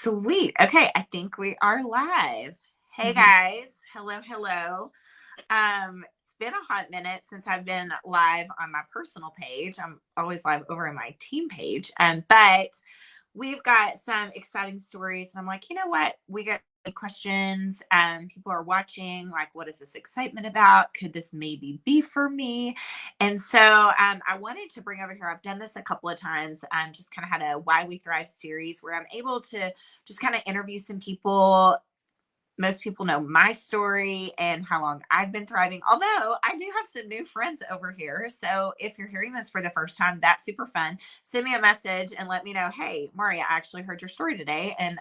Sweet. Okay, I think we are live. Hey Mhm. guys. Hello, hello. It's been a hot minute since I've been live on my personal page. I'm always live over in my team page. But we've got some exciting stories. And I'm like, you know what? We got questions. People are watching, like, what is this excitement about? Could this maybe be for me? And so I wanted to bring over here, I've done this a couple of times, just kind of had a Why We Thrive series where I'm able to just kind of interview some people. Most people know my story and how long I've been thriving. Although I do have some new friends over here. So if you're hearing this for the first time, that's super fun. Send me a message and let me know, hey, Maria, I actually heard your story today and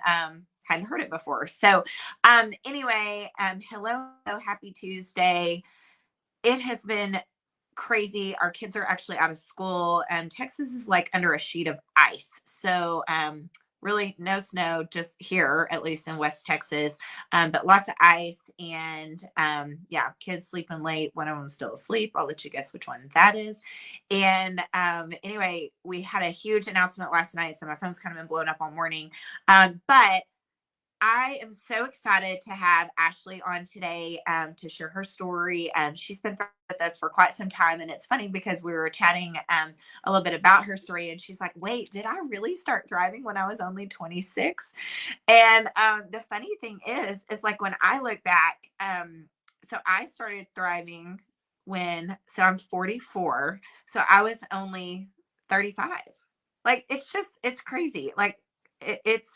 hadn't heard it before. So anyway, hello, happy Tuesday. It has been crazy. Our kids are actually out of school and Texas is like under a sheet of ice. So really no snow just here, at least in West Texas, but lots of ice. And yeah, kids sleeping late. One of them still asleep. I'll let you guess which one that is. And anyway, we had a huge announcement last night. So my phone's kind of been blown up all morning. But I am so excited to have Ashley on today to share her story. She's been with us for quite some time. And it's funny because we were chatting a little bit about her story. And she's like, wait, did I really start thriving when I was only 26? And the funny thing is like when I look back, so I started thriving so I'm 44. So I was only 35. Like, it's crazy. Like, it's,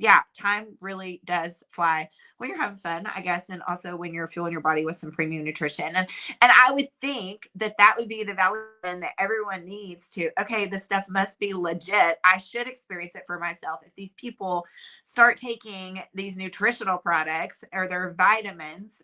yeah, time really does fly when you're having fun, I guess, and also when you're fueling your body with some premium nutrition. And I would think that that would be the validation that everyone needs to. Okay, this stuff must be legit. I should experience it for myself. If these people start taking these nutritional products or their vitamins,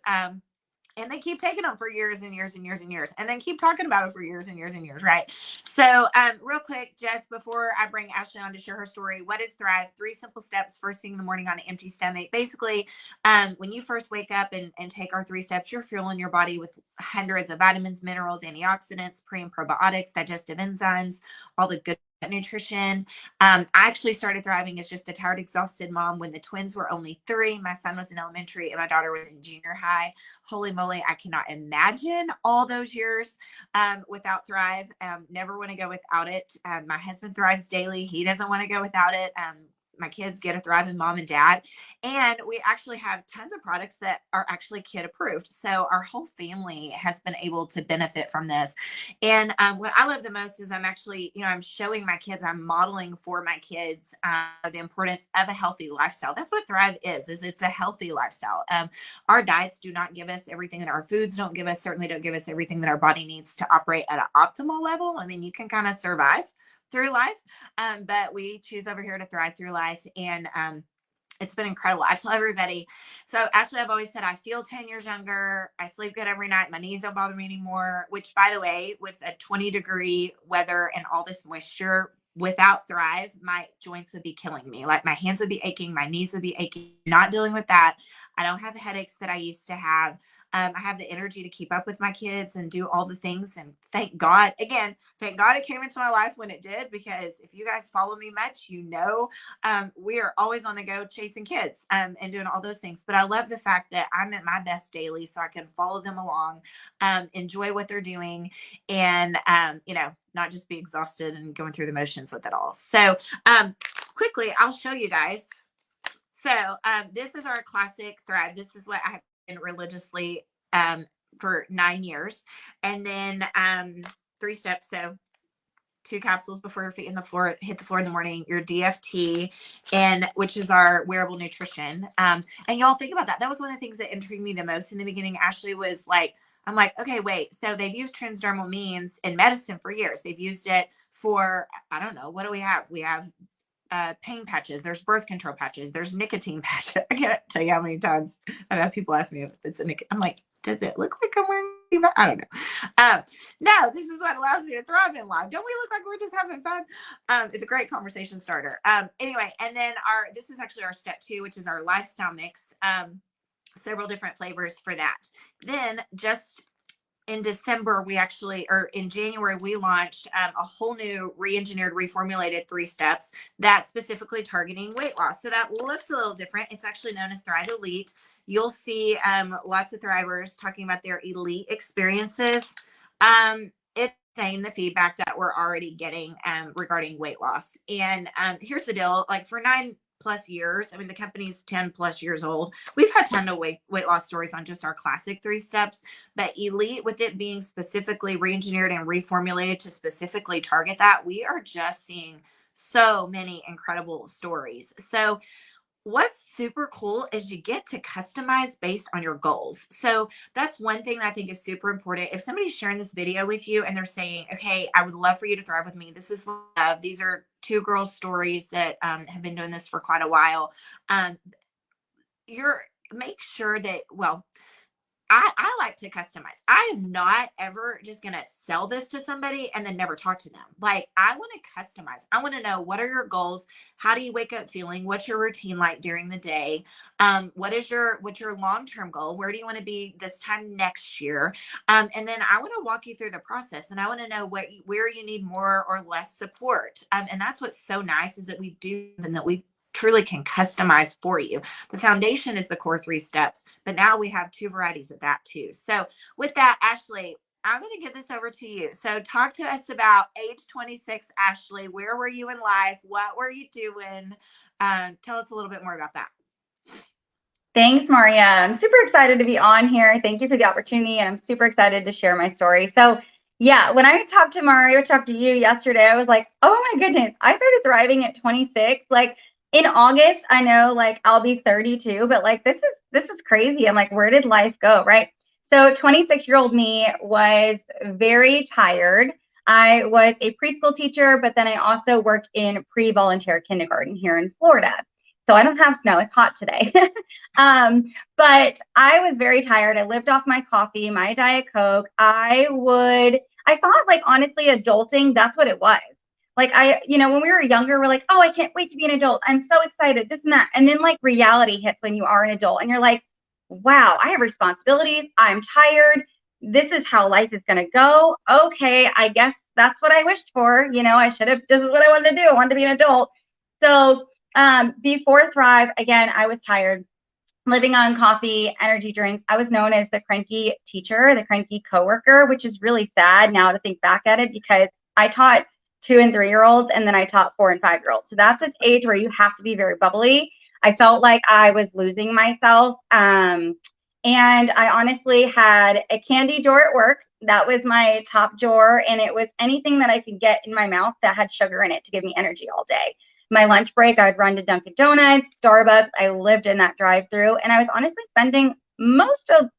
and they keep taking them for years and years and years and years, and then keep talking about it for years and years and years, right? So, real quick, just before I bring Ashley on to share her story, what is Thrive? 3 simple steps first thing in the morning on an empty stomach. Basically, when you first wake up and take our 3 steps, you're fueling your body with hundreds of vitamins, minerals, antioxidants, pre and probiotics, digestive enzymes, all the good nutrition. I actually started thriving as just a tired, exhausted mom when the twins were only 3. My son was in elementary and my daughter was in junior high. Holy moly, I cannot imagine all those years without Thrive. Never want to go without it. My husband thrives daily. He doesn't want to go without it. My kids get a thriving mom and dad. And we actually have tons of products that are actually kid approved. So our whole family has been able to benefit from this. And what I love the most is I'm actually, I'm showing my kids, I'm modeling for my kids the importance of a healthy lifestyle. That's what Thrive is it's a healthy lifestyle. Our diets do not give us everything that our foods don't give us, certainly don't give us everything that our body needs to operate at an optimal level. I mean, you can kind of survive through life, but we choose over here to thrive through life. And it's been incredible. I tell everybody. So actually, I've always said I feel 10 years younger. I sleep good every night. My knees don't bother me anymore, which, by the way, with a 20-degree weather and all this moisture, without Thrive, my joints would be killing me. Like, my hands would be aching, my knees would be aching. Not dealing with that. I don't have the headaches that I used to have. I have the energy to keep up with my kids and do all the things. And thank God, again, thank God it came into my life when it did, because if you guys follow me much, we are always on the go chasing kids and doing all those things. But I love the fact that I'm at my best daily so I can follow them along, enjoy what they're doing, and, not just be exhausted and going through the motions with it all. So quickly, I'll show you guys. So this is our classic Thrive. This is what I have been religiously for 9 years. And then 3 steps. So 2 capsules before your feet hit the floor in the morning, your DFT, and which is our wearable nutrition. And y'all think about that. That was one of the things that intrigued me the most in the beginning. Ashley was like, I'm like, okay, wait. So they've used transdermal means in medicine for years. They've used it for, I don't know, what do we have? We have pain patches, there's birth control patches, there's nicotine patches. I can't tell you how many times I've had people ask me if it's a nicotine. I'm like, does it look like I'm wearing? I don't know. No, this is what allows me to thrive in life. Don't we look like we're just having fun? It's a great conversation starter. Anyway, and then this is actually our step 2, which is our lifestyle mix. Several different flavors for that. Then just in December, or in January, we launched a whole new re-engineered, reformulated 3 steps that specifically targeting weight loss. So that looks a little different. It's actually known as Thrive Elite. You'll see lots of Thrivers talking about their elite experiences. It's saying the feedback that we're already getting regarding weight loss. And here's the deal, like for 9+ years, I mean, the company's 10+ years old. We've had a ton of weight loss stories on just our classic 3 steps, but elite, with it being specifically re-engineered and reformulated to specifically target that, we are just seeing so many incredible stories. So what's super cool is you get to customize based on your goals. So that's one thing that I think is super important. If somebody's sharing this video with you and they're saying, okay, I would love for you to thrive with me. This is what I love. These are 2 girls' stories that have been doing this for quite a while. Make sure that, well, I like to customize. I am not ever just going to sell this to somebody and then never talk to them. Like, I want to customize. I want to know, what are your goals? How do you wake up feeling? What's your routine like during the day? What's your long-term goal? Where do you want to be this time next year? And then I want to walk you through the process, and I want to know where you need more or less support. And that's what's so nice, is that we do, and that we truly can customize for you. The foundation is the core 3 steps, but now we have 2 varieties of that too. So with that, Ashley, I'm going to give this over to you. So talk to us about age 26, Ashley. Where were you in life? What were you doing? Tell us a little bit more about that. Thanks, Maria. I'm super excited to be on here. Thank you for the opportunity, and I'm super excited to share my story. So yeah, when I talked to Mario, talked to you yesterday, I was like, oh my goodness, I started thriving at 26. Like, in August, I know, like, I'll be 32, but like, this is crazy. I'm like, where did life go, right? So 26-year-old me was very tired. I was a preschool teacher, but then I also worked in pre-volunteer kindergarten here in Florida. So I don't have snow. It's hot today. But I was very tired. I lived off my coffee, my Diet Coke. I thought, like, honestly, adulting, that's what it was. Like, when we were younger, we're like, oh, I can't wait to be an adult. I'm so excited, this and that. And then, like, reality hits when you are an adult and you're like, wow, I have responsibilities. I'm tired. This is how life is going to go. Okay, I guess that's what I wished for. This is what I wanted to do. I wanted to be an adult. So before Thrive, again, I was tired, living on coffee, energy drinks. I was known as the cranky teacher, the cranky coworker, which is really sad now to think back at it, because I taught 2 and 3-year-olds, and then I taught 4 and 5-year-olds. So that's an age where you have to be very bubbly. I felt like I was losing myself. And I honestly had a candy drawer at work. That was my top drawer. And it was anything that I could get in my mouth that had sugar in it to give me energy all day. My lunch break, I would run to Dunkin' Donuts, Starbucks. I lived in that drive-through. And I was honestly spending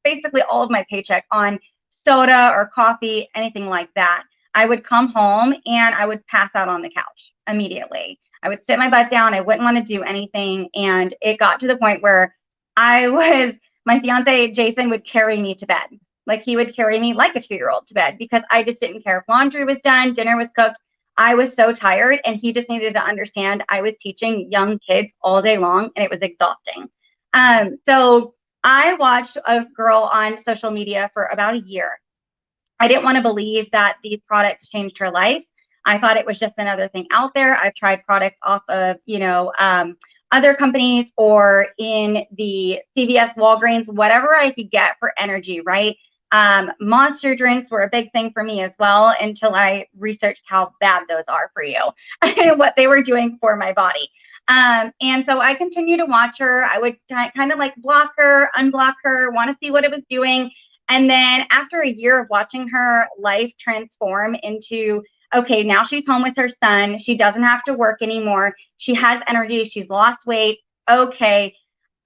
basically all of my paycheck on soda or coffee, anything like that. I would come home and I would pass out on the couch immediately. I would sit my butt down. I wouldn't want to do anything. And it got to the point where my fiance, Jason, would carry me to bed. Like, he would carry me like a 2-year-old to bed, because I just didn't care if laundry was done, dinner was cooked. I was so tired, and he just needed to understand I was teaching young kids all day long, and it was exhausting. So I watched a girl on social media for about a year. I didn't want to believe that these products changed her life. I thought it was just another thing out there. I've tried products off of, other companies, or in the CVS, Walgreens, whatever I could get for energy, right? Monster drinks were a big thing for me as well, until I researched how bad those are for you and what they were doing for my body. And so I continued to watch her. I would kind of like block her, unblock her, want to see what it was doing. And then after a year of watching her life transform into, okay, now she's home with her son. She doesn't have to work anymore. She has energy. She's lost weight. Okay,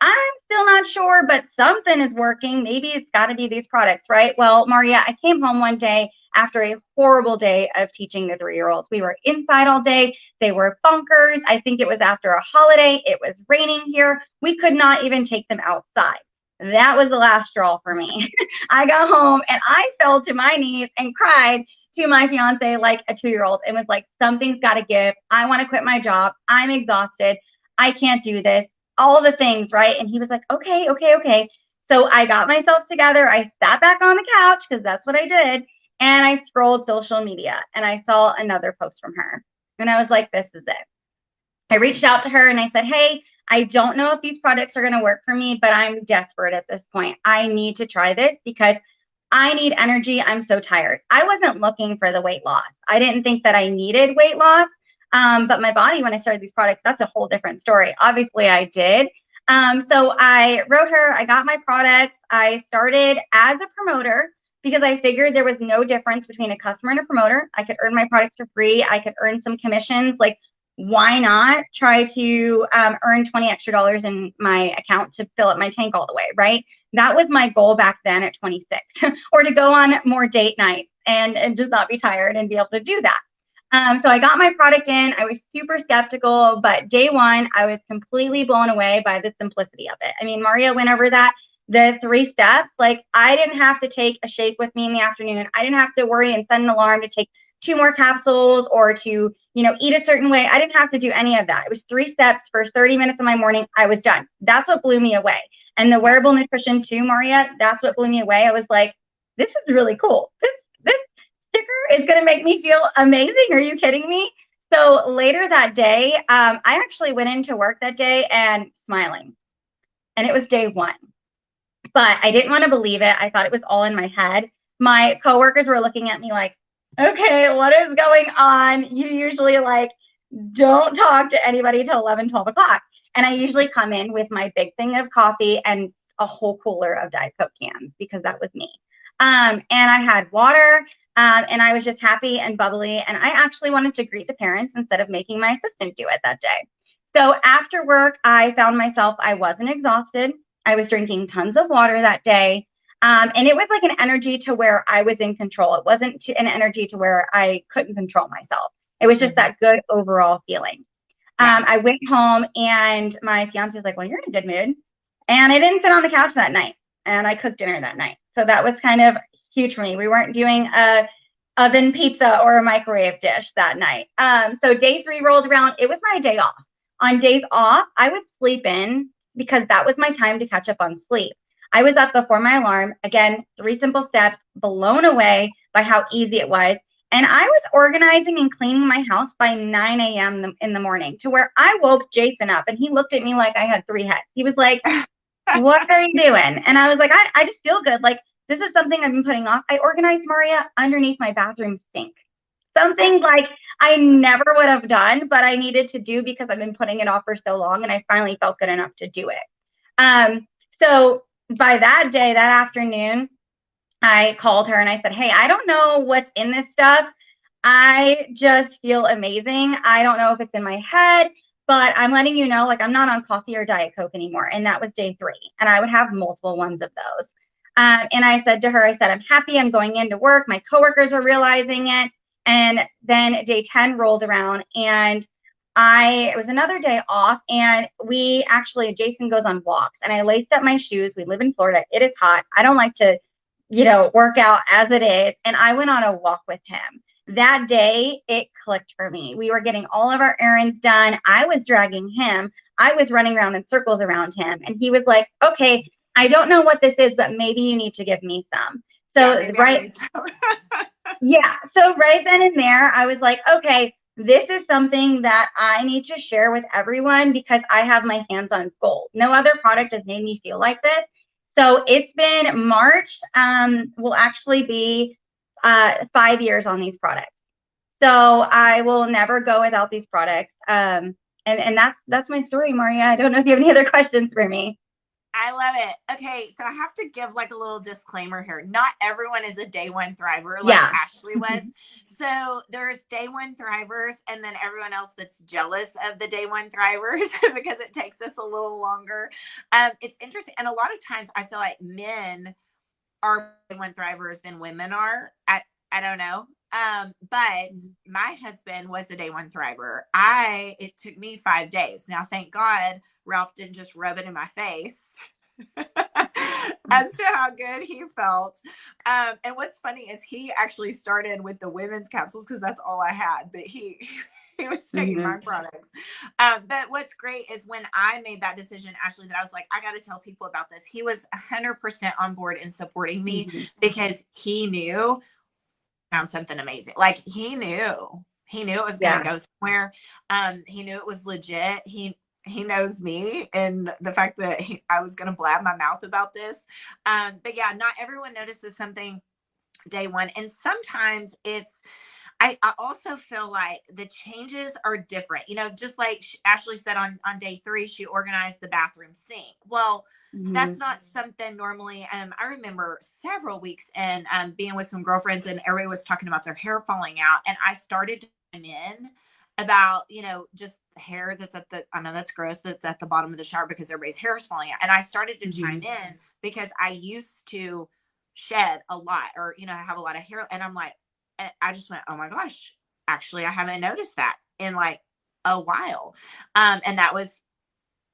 I'm still not sure, but something is working. Maybe it's got to be these products, right? Well, Maria, I came home one day after a horrible day of teaching the 3-year-olds. We were inside all day. They were bonkers. I think it was after a holiday. It was raining here. We could not even take them outside. That was the last straw for me. I got home and I fell to my knees and cried to my fiance like a 2-year-old, and was like, something's got to give. I want to quit my job. I'm exhausted. I can't do this. All the things, right? And he was like, okay. So I got myself together. I sat back on the couch because that's what I did. And I scrolled social media and I saw another post from her. And I was like, this is it. I reached out to her and I said, hey, I don't know if these products are going to work for me, but I'm desperate at this point. I need to try this because I need energy. I'm so tired. I wasn't looking for the weight loss. I didn't think that I needed weight loss. But my body, when I started these products, that's a whole different story. Obviously, I did. So I wrote her, I got my products. I started as a promoter because I figured there was no difference between a customer and a promoter. I could earn my products for free. I could earn some commissions. Like, why not try to earn $20 extra in my account to fill up my tank all the way, right? That was my goal back then at 26, or to go on more date nights and just not be tired and be able to do that. So I got my product in. I was super skeptical, but day one, I was completely blown away by the simplicity of it. I mean, Maria went over that, the 3 steps. Like, I didn't have to take a shake with me in the afternoon. I didn't have to worry and set an alarm to take 2 more capsules or to, eat a certain way. I didn't have to do any of that. It was 3 steps for 30 minutes of my morning. I was done. That's what blew me away. And the wearable nutrition too, Maria, that's what blew me away. I was like, this is really cool. This sticker is going to make me feel amazing. Are you kidding me? So later that day, I actually went into work that day and smiling. And it was day one. But I didn't want to believe it. I thought it was all in my head. My coworkers were looking at me like, okay, what is going on? You usually don't talk to anybody till 11, 12 o'clock. And I usually come in with my big thing of coffee and a whole cooler of Diet Coke cans because that was me. And I had water, and I was just happy and bubbly. And I actually wanted to greet the parents instead of making my assistant do it that day. So after work, I found myself, I wasn't exhausted. I was drinking tons of water that day. And it was like an energy to where I was in control. It wasn't an energy to where I couldn't control myself. It was just that good overall feeling. I went home and my fiance was like, well, you're in a good mood. And I didn't sit on the couch that night. And I cooked dinner that night. So that was kind of huge for me. We weren't doing a oven pizza or a microwave dish that night. So day 3 rolled around. It was my day off. On days off, I would sleep in because that was my time to catch up on sleep. I was up before my alarm. Again, 3 simple steps, blown away by how easy it was. And I was organizing and cleaning my house by 9 a.m. in the morning, to where I woke Jason up and he looked at me like I had 3 heads. He was like, what are you doing? And I was like, I just feel good. Like, this is something I've been putting off. I organized, Maria, underneath my bathroom sink. Something like I never would have done, but I needed to do because I've been putting it off for so long, and I finally felt good enough to do it. So by that day, that afternoon, I called her and I said, hey, I don't know what's in this stuff. I just feel amazing. I don't know if it's in my head, but I'm letting you know, like, I'm not on coffee or Diet Coke anymore. And that was day 3. And I would have multiple ones of those. And I said to her, I said, I'm happy. I'm going into work. My coworkers are realizing it. And then day 10 rolled around and it was another day off, and Jason goes on walks, and I laced up my shoes. We live in Florida. It is hot. I don't like to, work out as it is. And I went on a walk with him. That day, it clicked for me. We were getting all of our errands done. I was dragging him. I was running around in circles around him. And he was like, okay, I don't know what this is, but maybe you need to give me some. So so right then and there, I was like, okay, this is something that I need to share with everyone because I have my hands on gold. No other product has made me feel like this. So it's been March, will actually be 5 years on these products. So I will never go without these products. And that's my story, Maria. I don't know if you have any other questions for me. I love it. Okay, so I have to give a little disclaimer here. Not everyone is a day 1 thriver like Ashley was. So there's day 1 thrivers, and then everyone else that's jealous of the day 1 thrivers because it takes us a little longer. It's interesting. And a lot of times I feel like men are day 1 thrivers than women are. I don't know. But my husband was a day 1 thriver. It took me 5 days. Now, thank God Ralph didn't just rub it in my face as to how good he felt. And what's funny is he actually started with the women's capsules because that's all I had. But he He was taking my Mm-hmm. products. But what's great is when I made that decision, Ashley, that I was like, I got to tell people about this. He was 100% on board in supporting me Mm-hmm. because he knew found something amazing. Like he knew it was going to Yeah. go somewhere. He knew it was legit. He knows me and the fact that I was going to blab my mouth about this. But yeah, not everyone notices something day one. And sometimes I also feel like the changes are different. Just like Ashley said on day 3, she organized the bathroom sink. Well, Mm-hmm. that's not something normally. I remember several weeks and being with some girlfriends and everybody was talking about their hair falling out. And I started to chime in about, just hair that's I know that's gross, that's at the bottom of the shower because everybody's hair is falling out. And I started to Mm-hmm. chime in because I used to shed a lot or, have a lot of hair. And I'm like, I just went, oh my gosh, actually, I haven't noticed that in like a while. And that was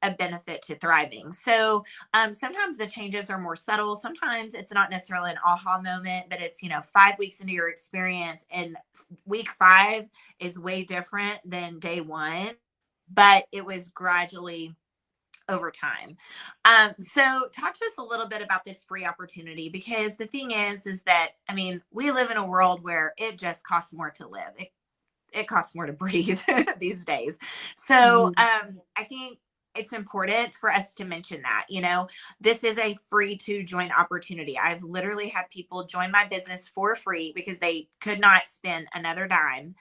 a benefit to thriving. So sometimes the changes are more subtle. Sometimes it's not necessarily an aha moment, but it's, 5 weeks into your experience. And week 5 is way different than day 1, but it was gradually over time. So talk to us a little bit about this free opportunity, because the thing is that, we live in a world where it just costs more to live. It costs more to breathe these days. So Mm-hmm. I think it's important for us to mention that, this is a free to join opportunity. I've literally had people join my business for free because they could not spend another dime.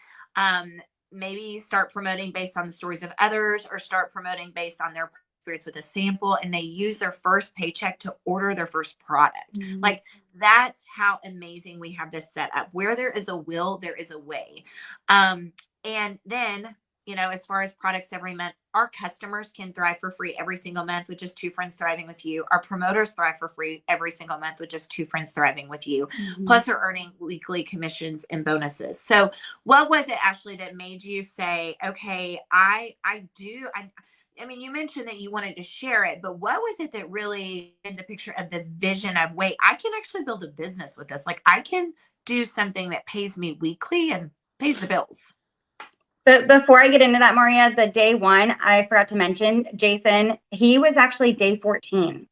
Maybe start promoting based on the stories of others or start promoting based on their experience with a sample, and they use their first paycheck to order their first product. Mm-hmm. Like, that's how amazing we have this set up. Where there is a will, there is a way. And then, as far as products every month, our customers can thrive for free every single month, which is 2 friends thriving with you. Our promoters thrive for free every single month, which is 2 friends thriving with you. Mm-hmm. Plus, are earning weekly commissions and bonuses. So, what was it, Ashley, that made you say, okay, you mentioned that you wanted to share it, but what was it that really in the picture of the vision of, wait, I can actually build a business with this. Like, I can do something that pays me weekly and pays the bills. But before I get into that, Maria, the day 1, I forgot to mention, Jason, he was actually day 14.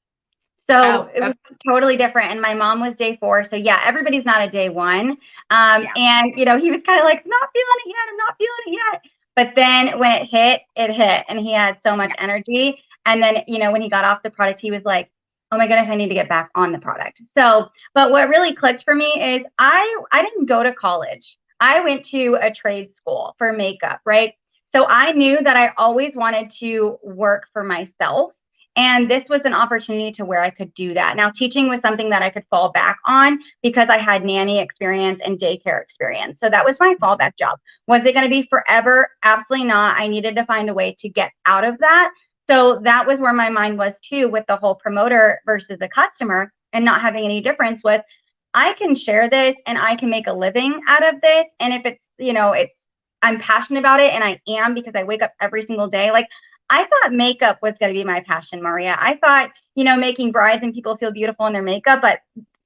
So Oh, it okay. was totally different. And my mom was day 4. So yeah, everybody's not a day 1. Yeah. And, he was kind of like, not feeling it yet. I'm not feeling it yet. But then when it hit, it hit. And he had so much Yeah. energy. And then, when he got off the product, he was like, oh my goodness, I need to get back on the product. So, but what really clicked for me is I didn't go to college. I went to a trade school for makeup, right? So I knew that I always wanted to work for myself. And this was an opportunity to where I could do that. Now, teaching was something that I could fall back on because I had nanny experience and daycare experience. So that was my fallback job. Was it going to be forever? Absolutely not. I needed to find a way to get out of that. So that was where my mind was too, with the whole promoter versus a customer and not having any difference with, I can share this and I can make a living out of this. And if I'm passionate about it, and I am, because I wake up every single day. Like, I thought makeup was going to be my passion, Maria. I thought, making brides and people feel beautiful in their makeup, but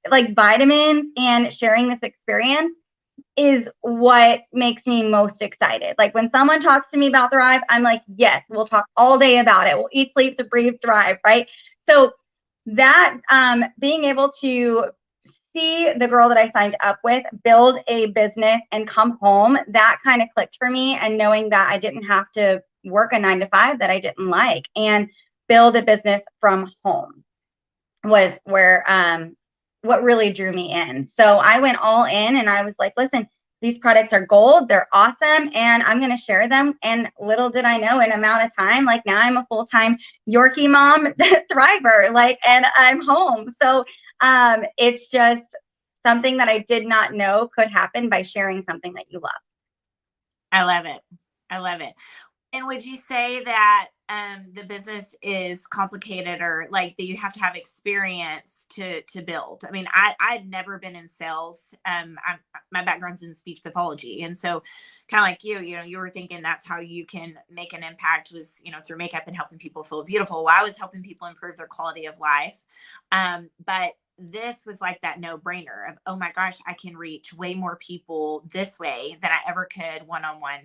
like vitamins and sharing this experience is what makes me most excited. Like, when someone talks to me about Thrive, I'm like, yes, we'll talk all day about it. We'll eat, sleep, breathe, thrive, right? So that being able to see the girl that I signed up with build a business and come home, that kind of clicked for me. And knowing that I didn't have to work a 9 to 5 that I didn't like and build a business from home was where what really drew me in. So I went all in and I was like, listen, these products are gold, they're awesome, and I'm going to share them. And little did I know, in amount of time, like, now I'm a full-time Yorkie mom thriver, like, and I'm home. So it's just something that I did not know could happen by sharing something that you love. I love it. I love it. And would you say that the business is complicated, or like that you have to have experience to build? I'd never been in sales. My background's in speech pathology, and so kind of like you were thinking that's how you can make an impact, was through makeup and helping people feel beautiful. Well, I was helping people improve their quality of life, but this was like that no-brainer of, oh my gosh, I can reach way more people this way than I ever could one-on-one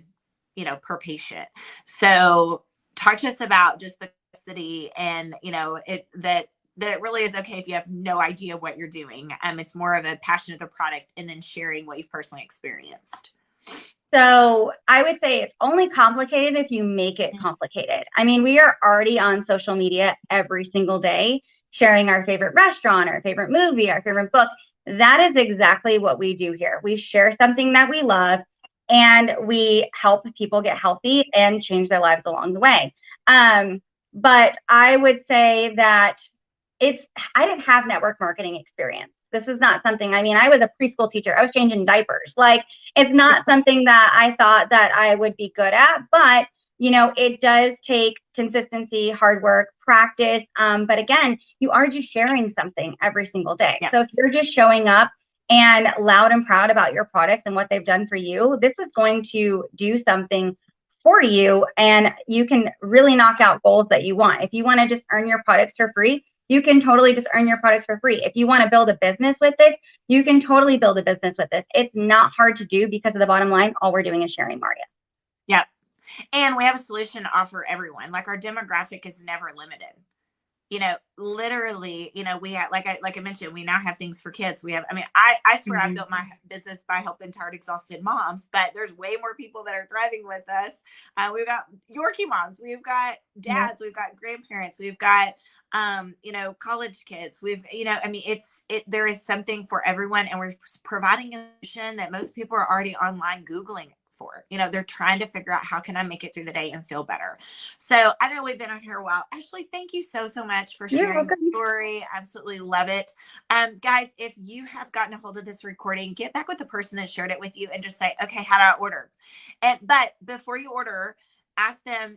per patient. So talk to us about just the complexity and, that it really is okay if you have no idea what you're doing. It's more of a passion of a product and then sharing what you've personally experienced. So I would say it's only complicated if you make it complicated. I mean, we are already on social media every single day, sharing our favorite restaurant, our favorite movie, our favorite book. That is exactly what we do here. We share something that we love and we help people get healthy and change their lives along the way. But I would say that I didn't have network marketing experience. This is not something, I mean, I was a preschool teacher. I was changing diapers. Like, it's not something that I thought that I would be good at, but it does take consistency, hard work, practice. But again, you are just sharing something every single day. Yeah. So if you're just showing up and loud and proud about your products and what they've done for you, this is going to do something for you, and you can really knock out goals that you want. If you want to just earn your products for free, you can totally just earn your products for free. If you want to build a business with this, you can totally build a business with this. It's not hard to do because of the bottom line. All we're doing is sharing, Maria. Yep. And we have a solution to offer everyone. Like, our demographic is never limited. Literally, we have, like I mentioned, we now have things for kids. We have, I swear I built my business by helping tired, exhausted moms, but there's way more people that are thriving with us. We've got Yorkie moms, we've got dads, we've got grandparents, we've got, college kids. There is something for everyone, and we're providing a solution that most people are already online Googling for. They're trying to figure out, how can I make it through the day and feel better? So I know we've been on here a while. Ashley, thank you so much for sharing your story. Absolutely love it. Guys, if you have gotten a hold of this recording, get back with the person that shared it with you and just say, okay, how do I order? But before you order, ask them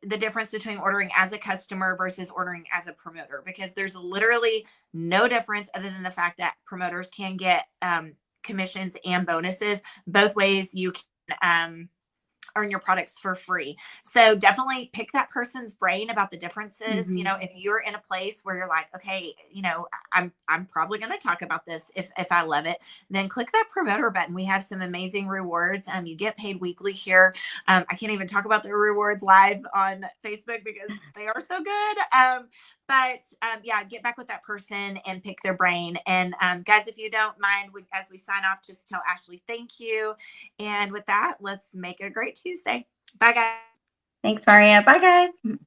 the difference between ordering as a customer versus ordering as a promoter, because there's literally no difference other than the fact that promoters can get commissions and bonuses. Both ways you can earn your products for free. So definitely pick that person's brain about the differences. If you're in a place where you're like, okay, I'm probably going to talk about this if I love it, then click that promoter button. We have some amazing rewards. You get paid weekly here. I can't even talk about the rewards live on Facebook because they are so good. But get back with that person and pick their brain. And guys, if you don't mind, as we sign off, just tell Ashley thank you. And with that, let's make it a great Tuesday. Bye, guys. Thanks, Maria. Bye, guys.